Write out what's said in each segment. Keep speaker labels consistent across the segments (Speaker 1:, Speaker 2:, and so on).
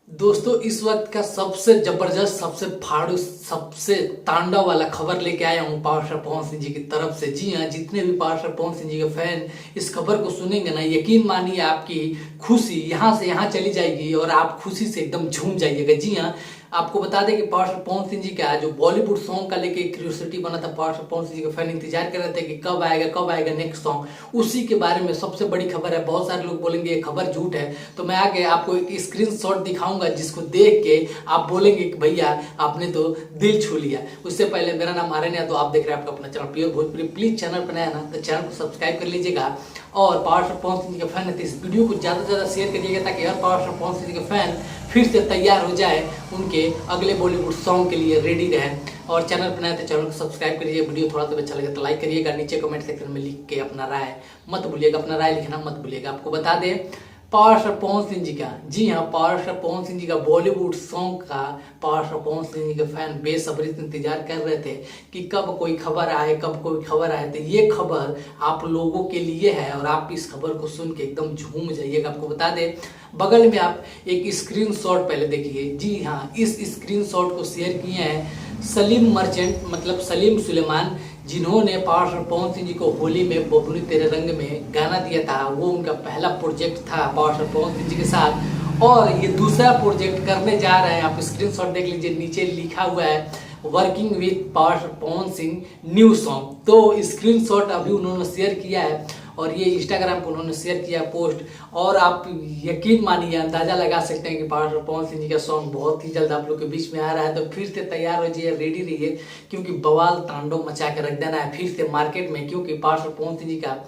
Speaker 1: दोस्तों इस वक्त का सबसे जबरदस्त, सबसे फाड़ू, सबसे तांडव वाला खबर लेके आया हूँ पावर स्टार पवन सिंह जी की तरफ से। जी हाँ, जितने भी पावर स्टार पवन सिंह जी के फैन इस खबर को सुनेंगे ना, यकीन मानिए आपकी खुशी यहाँ से यहाँ चली जाएगी और आप खुशी से एकदम झूम जाइएगा। जी हाँ, आपको बता दें कि पावर स्टार पवन सिंह जी का जो बॉलीवुड सॉन्ग का लेके क्यूरियोसिटी बना था, पावर स्टार पवन सिंह जी के फैन इंतजार कर रहे थे कि कब आएगा नेक्स्ट सॉन्ग। उसी के बारे में सबसे बड़ी खबर है। बहुत सारे लोग बोलेंगे ये खबर झूठ है, तो मैं आगे आपको एक स्क्रीनशॉट दिखाऊंगा जिसको देख के आप बोलेंगे कि भैया आपने तो दिल छू लिया। उससे पहले मेरा नाम आर्यन है, तो आप देख रहे हैं आपका अपना channel pure Bhojpuri. Please channel पर नया ना तो चैनल को सब्सक्राइब कर लीजिएगा और पावर स्टार पवन सिंह जी के फैन है तो इस वीडियो को ज़्यादा से ज़्यादा शेयर करिएगा ताकि हर पावर स्टार पवन सिंह जी के फैन फिर से तैयार हो जाए, उनके अगले बॉलीवुड सॉन्ग के लिए रेडी रहे। और चैनल पर नया तो चैनल को सब्सक्राइब करिए। वीडियो थोड़ा तो अच्छा लगे तो लाइक करिएगा। नीचे कमेंट सेक्शन में लिख के अपना राय मत भूलिएगा, अपना राय लिखना मत भूलिएगा। आपको बता दें पावर स्टार पवन सिंह जी का, जी हाँ, पावर स्टार पवन सिंह जी का बॉलीवुड सॉन्ग का पावर स्टार पवन सिंह जी के फैन बेसब्री से इंतजार कर रहे थे कि कब कोई खबर आए, कब कोई खबर आए। तो ये खबर आप लोगों के लिए है और आप इस खबर को सुन के एकदम झूम जाइएगा। आपको बता दें बगल में आप एक स्क्रीनशॉट पहले देखिए। जी हाँ, इस स्क्रीनशॉट को शेयर किए हैं सलीम मर्चेंट, मतलब सलीम सुलेमान, जिन्होंने पावर स्टार पवन सिंह जी को होली में बबुनी तेरे रंग में गाना दिया था। वो उनका पहला प्रोजेक्ट था पावर स्टार पवन सिंह जी के साथ और ये दूसरा प्रोजेक्ट करने जा रहे हैं। आप स्क्रीनशॉट देख लीजिए, नीचे लिखा हुआ है working with power star Pawan Singh new song. तो स्क्रीनशॉट अभी उन्होंने शेयर किया है और ये इंस्टाग्राम पर उन्होंने शेयर किया पोस्ट। और आप यकीन मानिए, अंदाजा लगा सकते हैं कि पावर स्टार पवन सिंह जी का सॉन्ग बहुत ही जल्द आप लोग के बीच में आ रहा है। तो फिर से तैयार हो जाइए, रेडी रहिए, क्योंकि बवाल तांडव मचा के रख देना है फिर से मार्केट में। क्योंकि पावर स्टार पवन सिंह जी का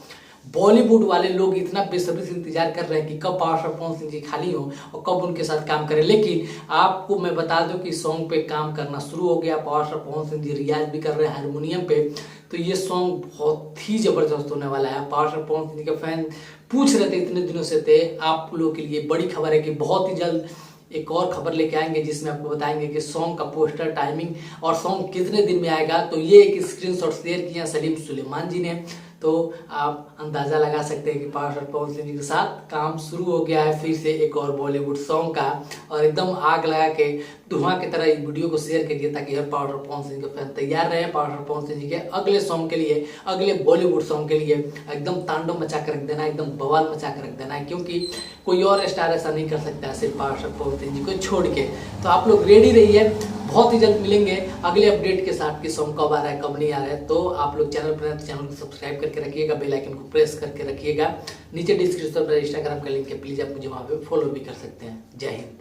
Speaker 1: बॉलीवुड वाले लोग इतना बेसब्री से इंतजार कर रहे हैं कि कब पावर स्टार पवन सिंह जी खाली हो और कब उनके साथ काम करें। लेकिन आपको मैं बता दूं कि सॉन्ग पे काम करना शुरू हो गया। पावर स्टार पवन सिंह जी रियाज भी कर रहे हैं हारमोनियम पे। तो ये सॉन्ग बहुत ही जबरदस्त होने वाला है। पावर स्टार पवन सिंह जी के फैन पूछ रहे थे इतने दिनों से थे। आप लोगों के लिए बड़ी खबर है कि बहुत ही जल्द एक और खबर लेके आएंगे जिसमें आपको बताएंगे कि सॉन्ग का पोस्टर, टाइमिंग और सॉन्ग कितने दिन में आएगा। तो ये एक स्क्रीनशॉट शेयर किया सलीम सुलेमान जी ने। तो आप अंदाजा लगा सकते हैं कि पावर स्टार पवन सिंह जी के साथ काम शुरू हो गया है फिर से एक और बॉलीवुड सॉन्ग का। और एकदम आग लगा के धुआं की तरह इस वीडियो को शेयर करिए ताकि हर पावर स्टार पवन सिंह के फैन तैयार रहे पावर स्टार पवन सिंह जी के अगले सॉन्ग के लिए, अगले बॉलीवुड सॉन्ग के लिए। एकदम तांडव मचा कर रख देना है, एकदम बवाल मचा कर रख देना है, क्योंकि कोई और स्टार ऐसा नहीं कर सकता है सिर्फ पावर स्टार पवन सिंह जी को छोड़ के। तो आप लोग रेडी रहिए, बहुत ही जल्द मिलेंगे अगले अपडेट के साथ कि सॉन्ग कब आ रहा है कब नहीं आ रहा है। तो आप लोग चैनल पर चैनल को सब्सक्राइब करके रखिएगा, बेल आइकन को प्रेस करके रखिएगा। नीचे डिस्क्रिप्शन पर इंस्टाग्राम का लिंक है, प्लीज आप मुझे वहाँ पे फॉलो भी कर सकते हैं। जय हिंद।